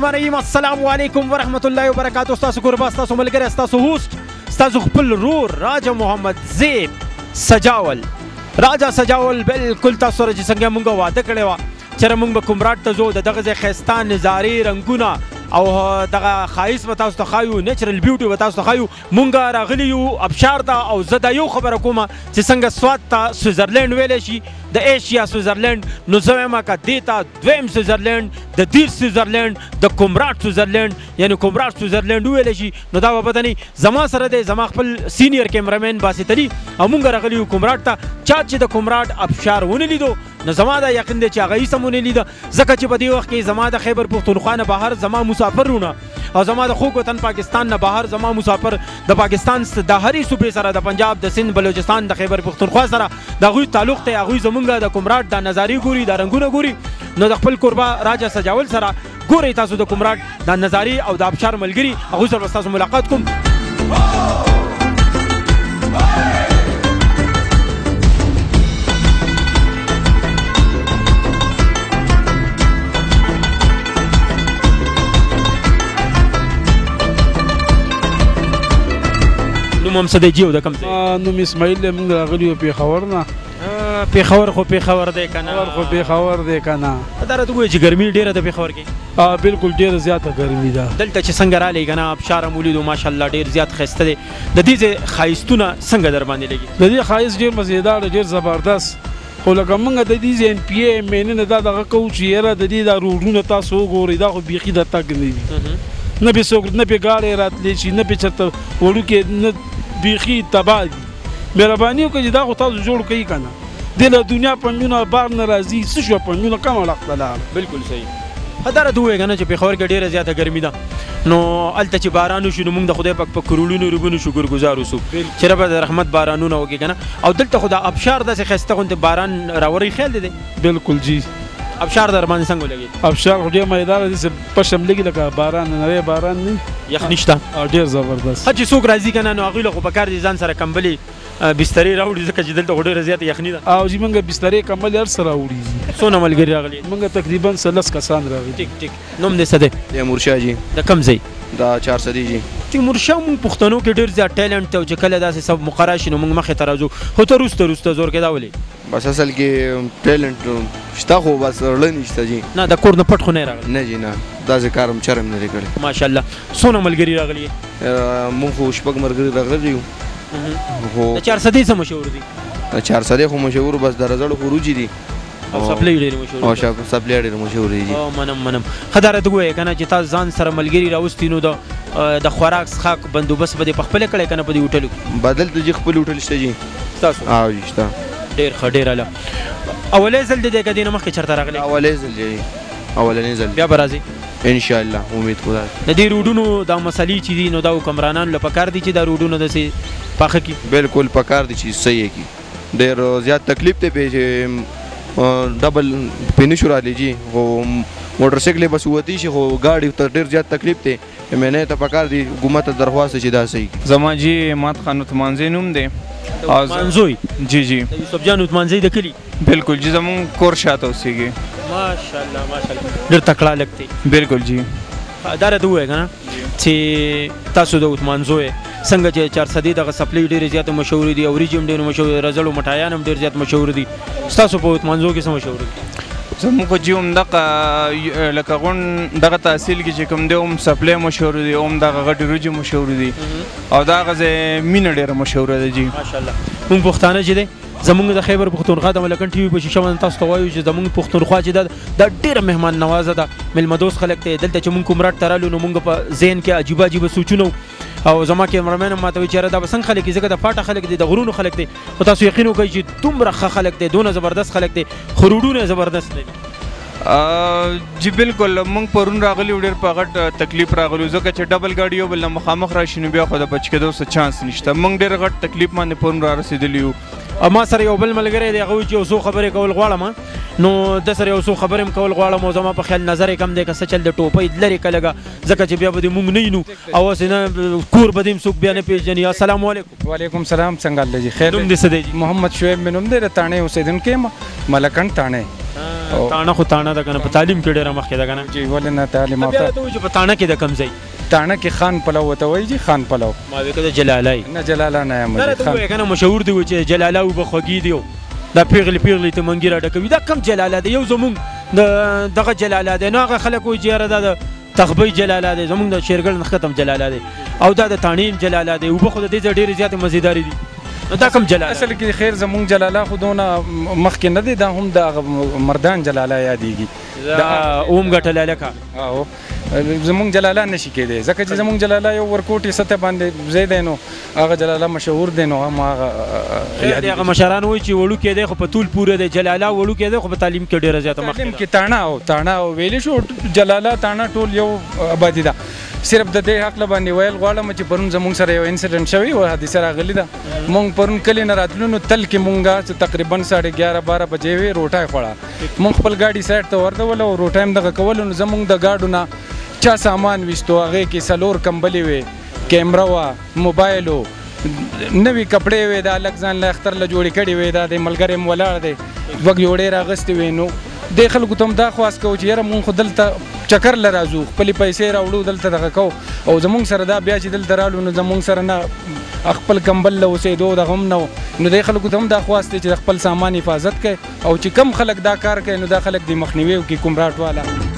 الرحمن الرحیم. السلام علیکم ورحمۃ اللہ وبرکاتہ. ستاسو کوربه، ستاسو ملګری، ستاسو هوست، ستاسو خپل رور راجا محمد زیب سجاول. راجا سجاول بالکل تاسو سره چې څنګه مونږ واده کړی وه چېرې مونږ به کومراټ ته ځو، د دغه ځای ښایسته نظارې، رنګونه او دغه ښایست به تاسو ته ښایو، نیچرل بیوټي به تاسو ته ښایو. مونږ راغلي یو ابشار ته او زه دا یو خبره کومه چې څنګه سوات ته سویزرلینډ ویلی شي، د ایشیا سویزرلینډ، نو زه وایم که دې ته دویم سویزرلینډ، د دیر سویزرلینډ، د کومراټ سویزرلینډ یعنی کومراټ سویزرلینډ وویلی شي، نو دا به پته نه. زما سره دی زما خپل سینیر کیمرامین باسط علي او مونږ راغلي یو کومراټ ته. چا چې د کومراټ ابشار ونه لیدو نو زما دا یقین دی چې هغه هېڅ هم ونه لیده، ځکه چې په دې وخت کې زما د خیبر پښتونخوا نه بهر زما مسافرونه او زما د خوږ وطن پاکستان نه بهر زما مسافر د پاکستان د هرې صوبې سره، د پنجاب، د سند، بلوچستان، د خیبر پښتونخوا سره د هغوی تعلق دی. هغوی زمونږ د کومراټ دا نظارې ګوري، دا رنګونه ګوري. نو د خپل کوربه راجا سجاول سره ګورئ تاسو د کومراټ دا نظارې او د ابشار ملګري، هغوی سره به ستاسو ملاقات کوم. نوم هم څه دی جي او د کوم ځای؟ نوم اسماعیل دی، موږ راغلي یو پېښور نه. پېښور خو پېښور دی که نه؟ خو پېښور دی که نه؟ دا راته ووایه چې ګرمي ډېره ده پېښور کې؟ بالکل ډېره زیاته ګرمي ده. دلته چې څنګه رالی که نه ابشار هم ولیدو ماشاءالله ډېر زیات ښایسته دی. د دې ځای ښایستونه څنګه در باندې لګي؟ د دې ښایست ډېر مزېدار دی، ډېر زبردست. خو لکه موږ د دې ځای MP MNA دا دغه کوو چې یاره د دې دا روډونه تاسو وګورئ، دا خو بیخي د تګ نه وي، نه پې څوک نه پې ګاډی راتلی شي، نه پې چېرته وړوکې نه بیخي تباه دي. مهرباني وکړئ چې دا خو تاسو جوړ کوئ که نه، دې له دنیا پنجونه بار نه راځي، څه شوه پنجونه کم وړخته لاړه. بلکل صحیح. دا راته ووایه که نه چې پېښور کې ډېره زیاته ګرمي ده، نو هلته چې باران وشي نو موږ د خدای پاک په کروڑونو روبونو شکرګزار اوسو چې ربه د رحمت بارانونه وکړي که نه. او دلته خو دا ابشار داسې ښایسته غوندې باران راوري خیال دی؟ بلکل جي. ابشار در باندې څنګه ولګېد؟ ابشار خو ډېر مزېداره دی، چې پشم لګي لکه باران نری باران نه یخ نشته او ډېر زبردست. چې څوک راځي که نه نو هغوی له خو پکار دي ځان سره کمبلې بسترې راوړي، ځکه چې دلته خو ډېره زیاته یخني ده. او جي موږ بسترې کمبلې هر څه راوړي. څونه ملګري راغلي؟ موږ تقریبا 10 کسان راغلي. ټیک ټیک. نوم دې څه دی؟ تیمورشاه جي. د کوم ځای؟ دا 400 جي. تیمورشاه مونږ پښتنو کې ډېر زیات ټیلنټ دی او چې کله داسې سب مقرر شي نو موږ مخې ته راځو، خو ته وروسته زور کې دا ولې؟ بس اصل کې ټیلنټ شته خو بس رړه نشته جي. نه د کور نه پټ خو نه راغلی؟ نه جي نه، داسې کار هم چرم نه دی کړی. ماشاءالله. څونه ملګري راغلي؟ مونږ خو شپږ ملګري راغلي یو. د 400 څه مشهور دي؟ 400 خو مشهور بس د رزړو خروجي دي او سپلې ډېرې مشهور دي. او سپلې ډېرې مشهور دي. منم. ښه دا راته ووایه که نه چې تاسو ځان سره ملګري راوستي نو د خوراک څښاک بندوبست به دې پخپله کړی که نه په دې هوټلو کې؟ بدلته جي خپل هوټل شته جي. ستاسو؟ او جي شته. ډېر ښه، ډېر اعلی. اولۍ ځل دی که دې نه مخکې چېرته راغلی؟ اولۍ ځل جي، اولنی ځل. بیا به راځئ انشاءالله، امید خدا. د دې روډونو دا مسلې چې دي نو دا حکمرانانو له پکار دي چې دا روډونه داسې پاخه کړي؟ بالکل پکار دي چې صحیح کړي. ډېر زیات تکلیف دی پې چې ډبل پې نه شو رالی جي، خو موټر سایکل بس وتی شي، خو ګاډي ته ډېر زیات تکلیف دی. MNA ته پکار دي حکومت ته درخواست چې دا صحیح کړي. زما جي مات خان عثمانزی نوم دی. عثمانزوی؟ جی جی. د یوسف جان عثمانزی د کلي؟ بالکل جی، زمونږ کور شاته اوسېږي. ماشاءالله ماشاءالله، ډېر تکړه هلک دی. بالکل جی. دا راته ووایه که نه چې تاسو د عثمانزوی څنګه چې 400 دغه سپلې ډېرې زیاتې مشهورې دي او وریجې هم ډېر مشهور دي، رزړو مټایان هم ډېر زیات مشهور دي، ستاسو په عثمانزو کې څه مشهور دي؟ زموږ جي همدغه لکه غونډ دغه تحصیل کې چې کوم دی هم سپلې مشهور دي، هم دغه غټې وریجې مشهور دي او د هغه ځای مینه ډېره مشهوره ده جي. ماشاءالله. موږ پښتانه چې دی زمونږ د خیبر پښتونخوا د ملکن ټي وي په شیشه باندې تاسو ته وایو چې زمونږ پښتونخوا چې ده دا ډېره مهمان نوازه ده، میلمه دوست خلک دی. دلته چې مونږ کومراټ ته رالو نو مونږ په ذهن کې عجیبه سوچونه او زما کیمرامین هم ماته وایي چې یاره دا به څنګه خلک دي، ځکه د پاټه خلک دي، د غرونو خلک دی، خو تاسو یقین وکړئ چې دومره ښه خلک دی، دونه زبردست خلک دی، خروډونه زبردست دی. جی بالکل. موږ پرون راغلي ډېر په غټ تکلیف راغلو، ځکه چې ډبل ګاډي یو بل نه مخامخ راشي نو بیا خو د بچ کېدو څه چانس نشته. موږ ډېر غټ تکلیف باندې پرون را رسېدلي یو. ما سره یو بل ملګری دی، هغه وایي چې یو څو خبرې کول غواړم، نو د سره یو څو خبرې هم کول غواړم او زما په خیال نظر یې کم دی که څه چل د ټوپۍ لرې که لږه، ځکه چې بیا به دې موږ نه یو او هسې نه کور به دې هم څوک بیا نه پېژني. السلام علیکم. وعلیکم السلام. څنګه حال دی؟ خیر. نوم دې څه دی؟ محمد شعیب مې نوم دی، د تاڼې اوسېدونکی یم، ملکن تاڼې. تاڼه خو تاڼه ده کنه په تعلیم کې ډیره مخکې ده کنه جی ولې نه تعلیم بیا ته وایي چې په تاڼه کې د کم ځای تاڼه کې خان پلو ورته وایي جی خان پلو ما وی کده جلالای نه جلاله نه یم دا ته وایي کنه مشهور دی چې جلاله او بخوږی دی دا پیغلی ته منګی را ډکوي دا کم جلاله دی یو زمونږ دغه جلاله دی نو هغه خلک وایي چې یاره دا د تخبی جلاله دی زمونږ د شیرګل نه ختم جلاله دی او دا د تاڼین جلاله دی او بخو د دې ډېرې زیاتې مزیداری دي دا کم جلاله اصل کې خیر زمونږ جلاله خودونه مخکې نه دی دا هم د مردان جلاله یادېږي دا اوم ګټله لکه او زمونږ جلاله نشي کېدی ځکه چې زمونږ جلاله یو ورکوټي سطح باندې ځای دی نو هغه جلاله مشهور دی نو هم هغه مشران وایي چې وړوکی دی خو په طول پوره دی جلاله وړوکی دی خو په تعلیم کې ډېره زیاته مخکې تعلیم کې تاڼه او ویلی شو جلاله تاڼه ټول یو آبادي ده صرف د دې حق باندې ویل غواړم چې پرون زمونږ سره یو انسیډنټ شوی او حادثه راغلی ده مونږ پرون کلی نه راتلو نو تل کې مونږه تقریبا 11:30-12 بجې وې روټای خوړه مونږ خپل ګاډي سایډ ته ورته او روټای هم دغه کول نو زمونږ د گاډو نه چا سامان وستو هغه کې سلور کمبلې وې کیمرا وا موبایل نوی کپڑے وې دا لک ځان له اختر له جوړې کړي وې دا د ملګری مولار دی وګ جوړې راغستې وې نو د خلکو ته دا خواست کو چې یاره مونږ خو دلته چکر ل راځو خپل پیسې راوړو دلته دغه کو او زمونږ سره دا بیا چې دلته رالو نو زمونږ سره نه خپل کمبل له اوسېدو دغه هم نو د خلکو ته هم دا خواست چې خپل سامان حفاظت کوي او چې کم خلک دا کار کوي نو دا خلک د مخنیوي کوي کوم راټ والا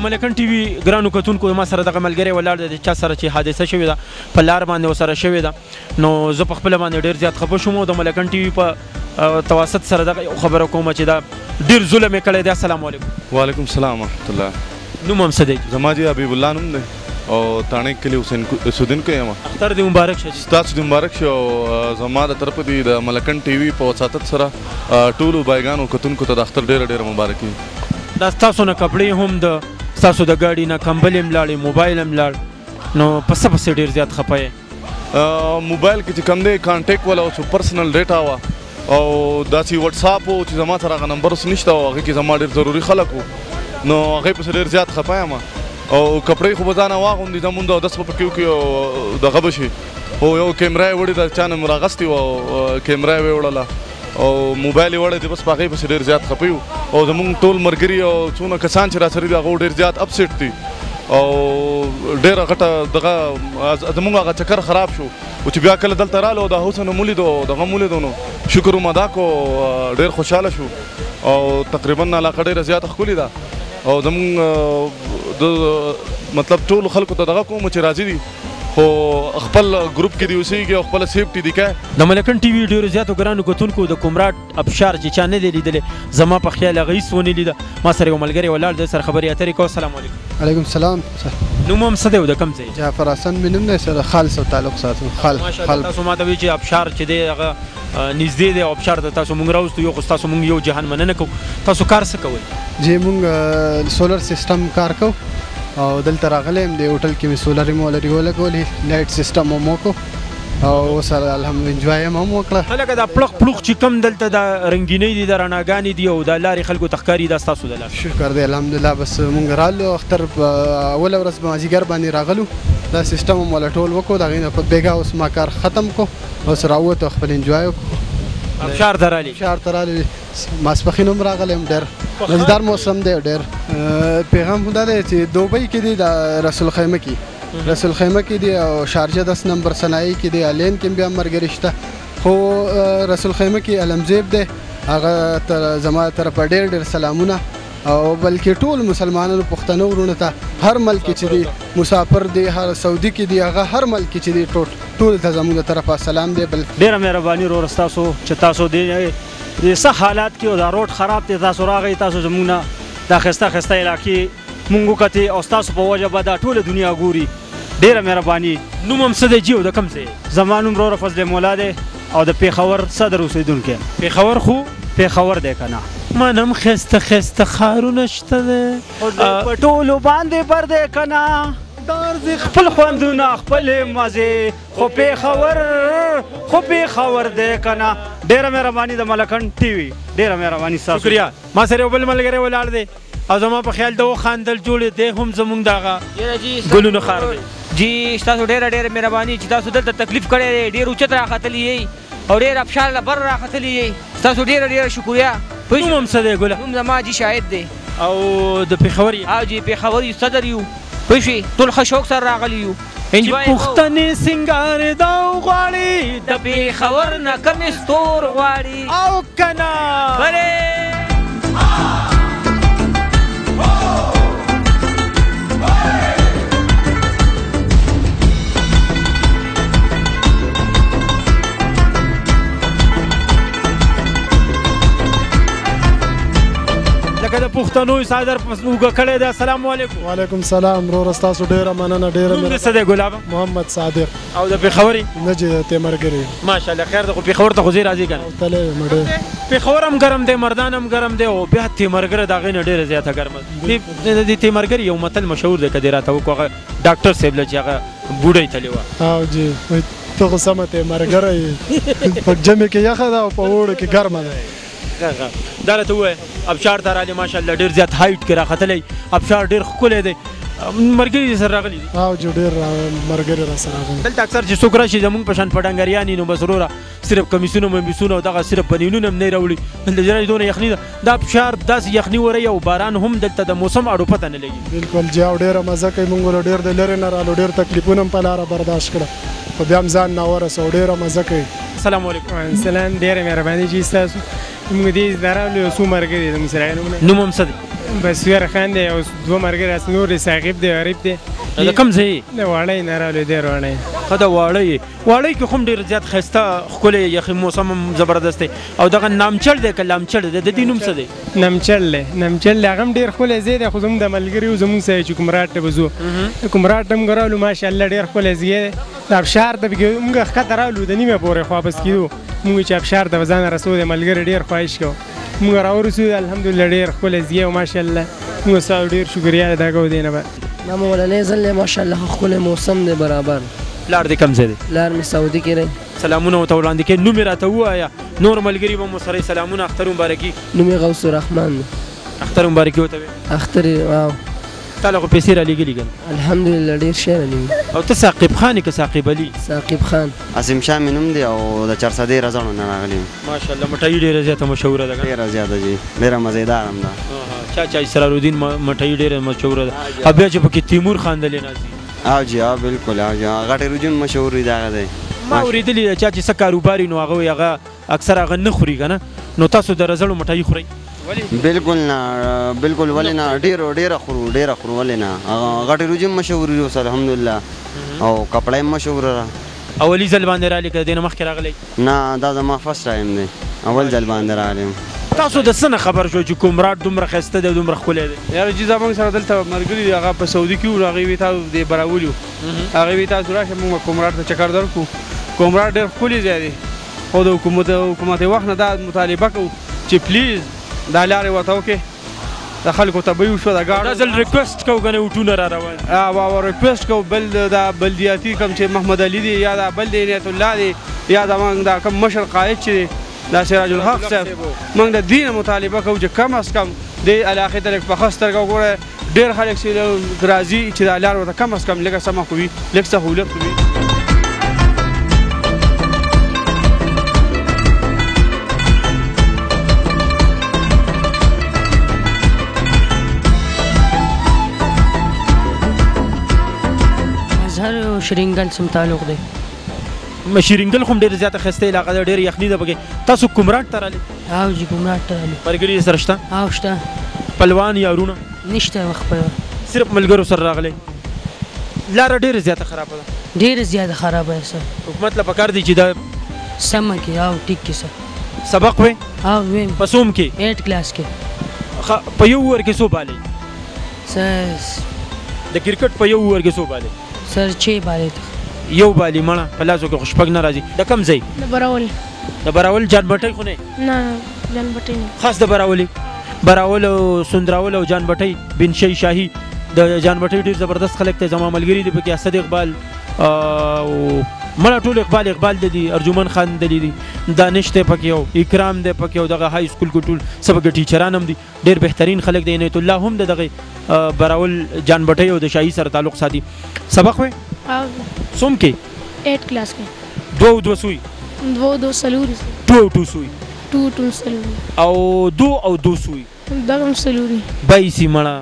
ملکن ټي وي ګرانو کتونکو ما سره دغه ملګری ولاړ دی چا سره چې حادثه شوې ده په لار باندې وسره شوې ده نو زه په خپل باندې ډیر زیات خفه شوم او د ملکن ټي وي په توسط سره دغه خبره کوم چې دا ډیر ظلم یې کړی دی السلام علیکم وعلیکم السلام ورحمۃ الله نوم هم څه دی زما جی حبیب الله نوم دی او تاڼې کلی اوسېدونکی یم اختر دې مبارک شه ستاسو دې مبارک شه او زما د طرفه دی د ملکن ټي وي په وساطت سره ټولو بایګانو کتونکو ته د اختر ډېره مبارک وي دا ستاسو نه کپړې هم د ستاسو د ګاډي نه کمبل هم لاړې موبایل هم لاړ نو په څه پسې ډېر زیات خفه یې موبایل کې چې کوم دی کانټیکټ والا او پرسنل ډیټا وه او داسې وټساپ و چې زما سره هغه نمبر اوس نشته او هغې کې زما ډېر ضروري خلک وو نو هغې پسې ډېر زیات خفه یم او کپړې خو به ځانه واغوندي زمونږ د اودس په پکې وکړي او دغه به شي او یو کیمرا یې وړې ده چا نه مې راغستې وه او کیمرا یې وړله او موبایل یې وړی دی بس په هغې پسې ډېر زیات خفه یو او زمونږ ټول ملګري او څونه کسان چې را سره دي هغه ډېر زیات اپسیټ دي او ډېره غټه دغه زمونږ هغه چکر خراب شو او چې بیا کله دلته راغلو د حسن مو لیدو دغه مو لیدو نو شکر مو ادا کو ډېر خوشحاله شو او تقریبا علاقه ډېره زیاته ښکلې ده او زمونږ د مطلب ټولو خلکو ته دغه کوم چې راځي دي خو خپل ګروپ کې دی اوسېږي او خپله سیفټي دی کوي د ملکن ټي وي ډېرو زیاتو ګرانو کتونکو د کومراټ ابشار چې چا نه دی لیدلی زما په خیال هغه هېڅ ونه لیده ما سره یو ملګری ولاړ دی سره خبرې اترې کوو السلام علیکم علیکم السلام نوم هم څه دی او د کوم ځای جعفر حسن مې نوم دی سره خال سره تعلق ساتم ماشاءالله تاسو ما ته وایي چې ابشار چې دی هغه نږدې دی او ابشار ته تاسو مونږ راوستو یو خو تاسو مونږ یو جهان مننه کوو تاسو کار څه کوئ جی مونږ سولر سیسټم کار کوو او دلته راغلی یم د هوټل کې مې سولر مو ولګولې لایټ سیسټم هم وکړو او سره الحمدلله انجوای هم وکړه هلکه دا پړق پړوق چې کم دلته دا رنګینۍ دي د رڼاګانې دي او دا لارې خلکو ته ښکاري دا ستاسو د لارې شکر دی الحمدلله بس مونږ رالو اختر په اوله ورځ په مازدیګر باندې راغلو دا سیسټم هم ولا ټول وکړو د هغې نه په بېګا اوس ما کار ختم کړو اوس راووتو خپل انجوای وکړو ابشار ته رالي ابشار ته رالي ماسپښین هم راغلی یم ډېر مزیدار موسم دی ډېر پیغام خو دا دی چې دوبۍ کې دی د رسول خیمه کې رسول خیمه کې دی او شارجه 10 نمبر صنایع کې دی الین کې بیا مرګري شته خو رسول خیمه کې علمزیب دی هغه تر زما طرفه ډېر سلامونه او بلکې ټول مسلمانانو پښتنو ورونو ته هر ملک چې دی مسافر دی هر سعودي کې دی هغه هر ملک چې دی ټول ته زموږ طرفه سلام دی بل ډېره مهرباني ورور ستاسو چې تاسو د څه حالات کې او دا روډ خراب دی تاسو راغی تاسو زموږ نه دا ښایسته ښایسته علاقې مونږ وکتې او ستاسو په وجه به دا ټوله دنیا ګوري ډېره مهرباني نوم هم څه دی جي او د کوم ځای زما نوم ورور فضل مولا دی او د پېښور صدر اوسېدونکی یم پېښور خو پېښور دی که نه منم ښایسته ښایسته ښارونه شته دی په ټولو باندې بر دی که نه خپل خوندونه خپلې مزې خو پېښور دی که نه ډېره مهرباني د ملکن ټي وي ډېره مهرباني ستاسو شکریه ما سره یو بل ملګری ولاړ دی او زما په خیال د وخاندل جوړې دی هم زمونږ دغه یاره جی ګلونو ښار دی جی ستاسو ډېره مهرباني چې تاسو دلته تکلیف کړی دی ډېر اوچت راختلی یئ او ډېر ابشار له بر راختلی یئ ستاسو ډېره شکریه نوم هم څه دی ګله نوم زما جی شاهد دی او د پېښور یې او جی پېښور یو صدر یو پوه شوې ټول ښه شوق سره راغلي یو چې پوښتنې سینګار دا غواړي د پېښور نه کمې ستور غواړي او که نه لکه د پښتنو صادر اوږه کړی دی السلام علیکم وعلیکم السلام وروره ستاسو ډېره مننه ډېره نوم دې څه دی ګلابه محمد صادق او د پېښور یې نه چې تیمرګري ماشاءالله خیر دی خو پېښور ته خو ځې راځي که نه تللی یم ډېر پېښور هم ګرم دی مردان هم ګرم دی او بیا تیمرګره د هغې نه ډېره زیاته ګرمه د تیمرګر یو متل مشهور دی که دې راته وکړو هغه ډاکټر صاحب له چې هغه بوډۍ تلې وه او جی ته خو سمه تیمرګره یې په ژمي کې یخه ده او په اوړي کې ګرمه ده دا راته ووایه ابشار ته رالې ماشاءالله ډېر زیات هایټ کې راختلی ابشار ډېر ښکلی دی ملګري دې سره راغلي دي او جو ډېر ملګري راسره راغلي دلته اکثر چې څوک راشي زمونږ په شان پډنګریان نو بس وروره صرف کمیسونه ممیسونه او دغه صرف بنینونه هم نه راوړي دلته جنرال دونه یخني ده دا ابشار داسې یخني وری او باران هم دلته د موسم اړو پته نه لګي بالکل جی او ډېره مزه کوي موږ له ډېر د لرې نه رالو ډېر تکلیفونه هم په لاره برداشت کړه خو بیا هم ځان ناورسه او ډېره مزه کوي السلام علیکم سلام ډېره مهرباني جی ستاسو موږ دې راغلو یو څو ملګري د موږ سره نوم هم څه دی بصیر خان دی او دوه ملګري اس نور دی ساقب دی غریب دی د کوم ځای د واړی نه راغلو ډېر واړی ښه د واړی کې خو هم ډېر زیات ښایسته ښکلی یخي موسم هم زبردست دی او دغه نامچړ دی که لامچړ دی د دې نوم څه دی نمچړ دی نمچړ دی هغه هم ډېر ښکلی ځای دی خو زموږ د ملګري و زموږ سره چې کومراټ ته به ځو د کومراټ ته هم راغلو ماشاءالله ډېر ښکلی ځای دی د ابشار ته موږ ښکته راغلو د نیمې پورې خو واپس کېدو موږ چې ابشار ته به ځان رسو د ملګري ډېر خواهش کوو موږ راورسېدو الحمدلله ډېر ښکلی ځای و ماشاءالله موږ ستاسو ډېر شکریه ادا کوو دې نه به دا مولنی ځل دی ماشاءالله ښکلی موسم دی برابر پلار دې کوم ځای دی پلار مې سعودي کې دی سلامونه ورته وړاندې کړئ نوم یې راته ووایه نور ملګري به مو سره سلامونه اختر مبارکي نوم یې غوث الرحمن دی اختر مبارکي ورته وایي اختر واو تا له خو پیسې رالېږلي که نه الحمدلله ډېر شی رالېږي او ته ساقب خان یې که ساقب علي ساقب خان عظیم شاه مې نوم دی او د چارسدې رضاڼو نه راغلی یم ماشاءالله مټۍ ډېره زیاته مشهوره ده ډېره زیاته جي ډېره مزېدار هم ده چا اسرارالدین مټۍ ډېره مشهوره ده او بیا چې پکې تیمور خان دلې ناست او جی او بالکل او جی غټې روجون مشهور دی دغه دی ما اورېدلي ده چا چې څه کاروبار نو هغه وایي هغه اکثر هغه نه خوري که نه نو تاسو د رزړو مټۍ خورئ بالکل نه بالکل ولې نه ډېره خورو ولې نه غټې روجون مشهور دي اوس الحمدلله او کپړه هم مشهوره ده اولي ځل باندې رالې که د دې نه مخکې راغلی نه دا زما فرست ټایم دی اول ځل باندې راغلی یم تاسو د څه نه خبر شو چې کومراټ دومره ښایسته دی او دومره ښکلی دی یاره جي زموږ سره دلته ملګري دي هغه په سعودي کې وو هغوی وي تاسو دې براولي وو هغوی وي تاسو راشه موږ به کومراټ ته چکر درکړو کومراټ ډېر ښکلي ځای دی خو د حکومت وخت نه دا مطالبه کوو چې پلیز دا لارې ورته وکړې د خلکو تبعی وشوه د ګاډو دا ځل ریکویسټ کوو که نه اوټونه را روان او ریکویسټ کوو بل دا بلدیاتي کوم چې محمد علي دی یا دا بل دی عنایت الله دی یا زموږ دا کوم مشر قائد چې دی دا سراج الحق صاحب موږ د دې نه مطالبه کوو چې کم از کم دې علاقې ته لږ په ښه سترګه وګوره ډېر خلک چې راځي چې دا لار ورته کم از کم لږه سمه خو وي لږ سهولت وي مظهر شرینګل سم تعلق دی شیرینګل خو هم ډېره زیاته ښایسته علاقه ده ډېره یخني ده پکې تاسو کومراټ ته رالې او جي کومراټ ته رالې ملګري سره شته او شته خپلوان یارونه نشته وخت په صرف ملګرو سره راغلی لاره ډېره زیاته خرابه ده ډېره زیاته خرابه ده سر حکومت له پکار دی چې دا سمه کې او ټیک کې سر سبق وی او ویم په څوم کې 8 کلاس کې په یو ور کې څو بالي سر د کرکټ په یو ور کې څو بالي سر 6 بالي یو بالي مړه په لاسو کې خوشپګ نه راځي د کم ځای د براول جان بټۍ خو نه جان بټۍ نه خاص د براول او سندراول او جان بټۍ بن شاهي د جان بټۍ ډېر زبردست خلک ته زما ملګري دي پکې اسد اقبال او مړه ټول اقبال د دي ارجمن خان د دي دانش ته پکې او اکرام د پکې او دغه های سکول کې ټول سبق ټیچران هم دي ډېر بهترین خلک دي عنایت الله هم دغه براول جان بټي او د شاهي سره تعلق ساتي سبق وې سوم کې 8 کلاس کې دو سوی دو سلوري دو سوی دو سلوري او دو سوی دغه سلوري بایسي مړه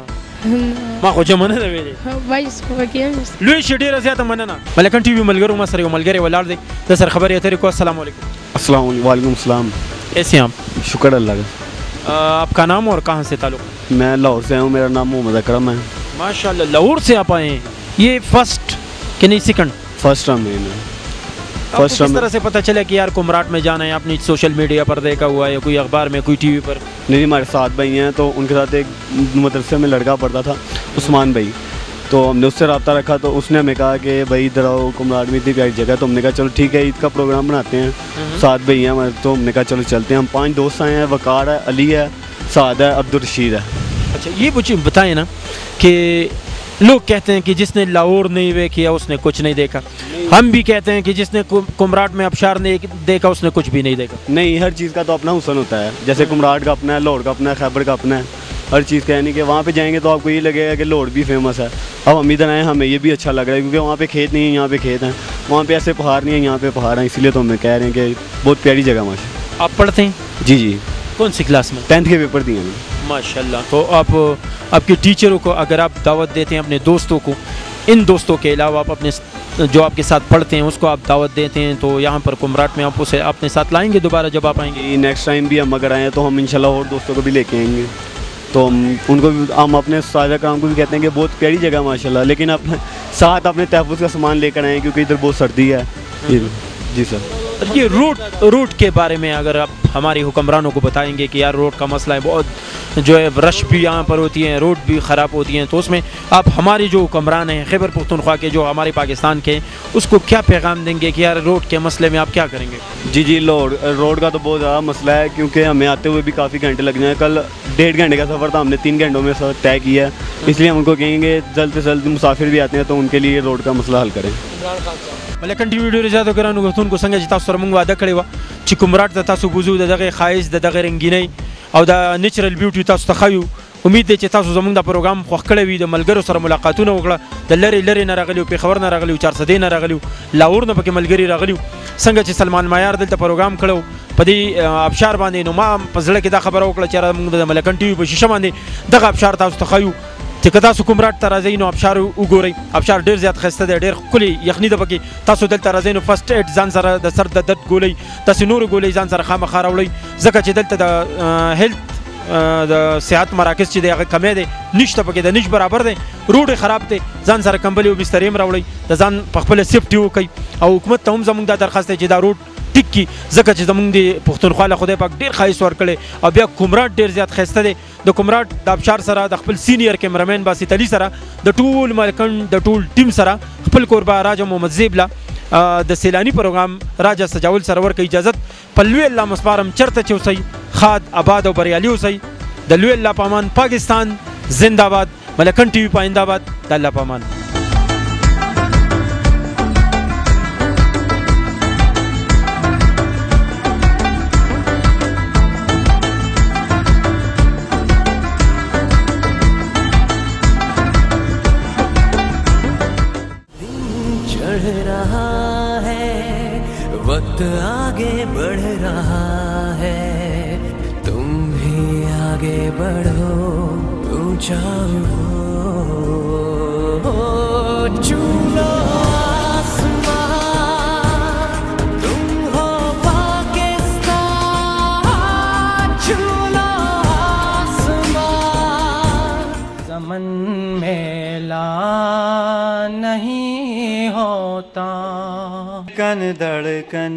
ما خو جمع نه ویلې بایس وکیم لوی شډیره زیاته مننه ملکن ټي وي ملګرو ما سره یو ملګری ولاړ دی د سر خبرې اترې کو السلام علیکم السلام علیکم وعلیکم السلام कैसे हैं आप शुक्र अल्लाह का आपका नाम और कहाँ से ताल्लुक मैं लाहौर से हूँ मेरा नाम मोहम्मद अकरम है माशाल्लाह लाहौर से आप आए हैं ये फर्स्ट कि नहीं सेकंड फर्स्ट टर्म है आपको किस तरह से पता चला कि यार कुमराट में जाना है आपने सोशल मीडिया पर देखा हुआ है कोई अखबार में कोई टीवी पर नहीं हमारे साथ भाई हैं तो उनके साथ एक मदरसे में लड़का पढ़ता था उस्मान भाई तो हमने उससे रब्ता रखा तो उसने हमें कहा कि भाई इधर आओ कुमराट में इतनी प्यारी जगह तो हमने कहा चलो ठीक है ईद का प्रोग्राम बनाते हैं साथ भाई हैं हमारे तो हमने कहा चलो चलते हैं हम 5 दोस्त आए हैं वकार है अली है साद है अब्दुल रशीद है अच्छा ये मुझे बताएं ना कि लोग कहते हैं कि जिसने लाहौर नहीं वे किया उसने कुछ नहीं देखा हम भी कहते हैं कि जिसने कुमराट में अबशार नहीं देखा उसने कुछ भी नहीं देखा नहीं हर चीज़ का तो अपना हुस्न होता है जैसे कुमराट का अपना है लाहौर का अपना है खैबर का अपना है हर चीज़ का यानी कि वहाँ पे जाएंगे तो आपको ये लगेगा कि लाहौर भी फेमस है अब हम इधर आए हमें ये भी अच्छा लग रहा है क्योंकि वहाँ पे खेत नहीं है यहाँ पे खेत हैं वहाँ पे ऐसे पहाड़ नहीं है यहाँ पे पहाड़ हैं इसलिए तो हमें कह रहे हैं कि बहुत प्यारी जगह माशा आप पढ़ते हैं जी कौन सी क्लास में 10th के पेपर दिए हैं माशाल्लाह तो आप आपके टीचरों को अगर आप दावत देते हैं अपने दोस्तों को इन दोस्तों के अलावा आप अपने जो आपके साथ पढ़ते हैं उसको आप दावत देते हैं तो यहाँ पर कुमराट में आप उसे अपने साथ लाएंगे दोबारा जब आप आएंगे नेक्स्ट टाइम भी हम अगर आएँ तो हम इंशाल्लाह और दोस्तों को भी लेके आएंगे तो उनको भी हम अपने साझा काम को भी कहते हैं कि बहुत प्यारी जगह माशाल्लाह लेकिन अपने साथ अपने तहफ़्फ़ुज़ का सामान लेकर आएँ क्योंकि इधर बहुत सर्दी है जी सर ये रूट के बारे में अगर आप हमारे हुक्मरानों को बताएंगे कि यार रोड का मसला है बहुत जो है रश भी यहाँ पर होती है रोड भी ख़राब होती हैं तो उसमें आप हमारे जो हुक्मरान हैं खैबर पख्तूनख्वा के जो हमारे पाकिस्तान के उसको क्या पैगाम देंगे कि यार रोड के मसले में आप क्या करेंगे जी रोड का तो बहुत ज़्यादा मसला है क्योंकि हमें आते हुए भी काफ़ी घंटे लग जाए कल 1.5 घंटे का सफ़र था हमने 3 घंटों में तय किया है इसलिए हम उनको कहेंगे जल्द से जल्द मुसाफिर भी आते हैं तो उनके लिए रोड का मसला हल करें ملکن ټي وي ډېرو زیاتو ګرانو غوښتونکو څنګه چې تاسو سره موږ واده کړی وه چې کومراټ ته تاسو بوځو د دغه ښایست د دغه رنګینۍ او د نیچرل بیوټي تاسو ته ښیو امید دی چې تاسو زموږ د پروګرام خوښ کړی وي د ملګرو سره ملاقاتونه وکړه د لرې نه راغلي وو پېښور نه راغلي وو چارسدې نه راغلي وو لاهور نه پکې ملګري راغلي وو څنګه چې سلمان معیار دلته پروګرام کړی په دې ابشار باندې نو ما په زړه کې دا خبره وکړه چې موږ د ملکن ټي وي په شیشه باندې دغه ابشار تاسو ته ښیو چې که تاسو کومراټ ته راځئ نو ابشار وګورئ ابشار ډېر زیات ښایسته دی ډېر ښکلې یخني ده پکې تاسو دلته راځئ نو فرسټ ایډ ځان سره د سر د درد ګولۍ تاسې نورې ګولۍ ځان سره خامخا راوړئ ځکه چې دلته د هیلث د صحت مراکز چې دی هغه کمی دی نشته پکې د نش برابر دی روډ یې خراب دی ځان سره کمبلې او بسترې هم راوړئ د ځان په خپله سیفټي وکړئ او حکومت ته هم زموږ دا درخواست دی چې دا روډ ټیک کی ځکه چې زموږ د پښتونخوا له خدای پاک ډېر ښایست ورکړی او بیا کومراټ ډېر زیات ښایسته دی د کومراټ د ابشار سره د خپل سینیر کیمرامین باسط علي سره د ټول ملکن د ټول ټیم سره خپل کوربه راجا محمد زیب له د سیلانی پروګرام راجا سجاول سره ورکړي اجازت په لوی الله مسپارم چرته چې اوسئ خاد آباد او بریالي اوسئ د لوی الله پامان پاکستان زنده باد ملکن ټي وي پاینده باد د الله پامان वक्त आगे बढ़ रहा है तुम भी आगे बढ़ो ऊंचा चूलो आसमान तुम हो पाकिस्तान चूलो आसमान ज़मन मेला नहीं होता कन धड़कन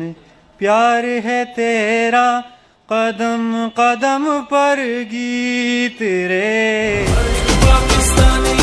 प्यार है तेरा कदम कदम पर गीत रे पाकिस्तानी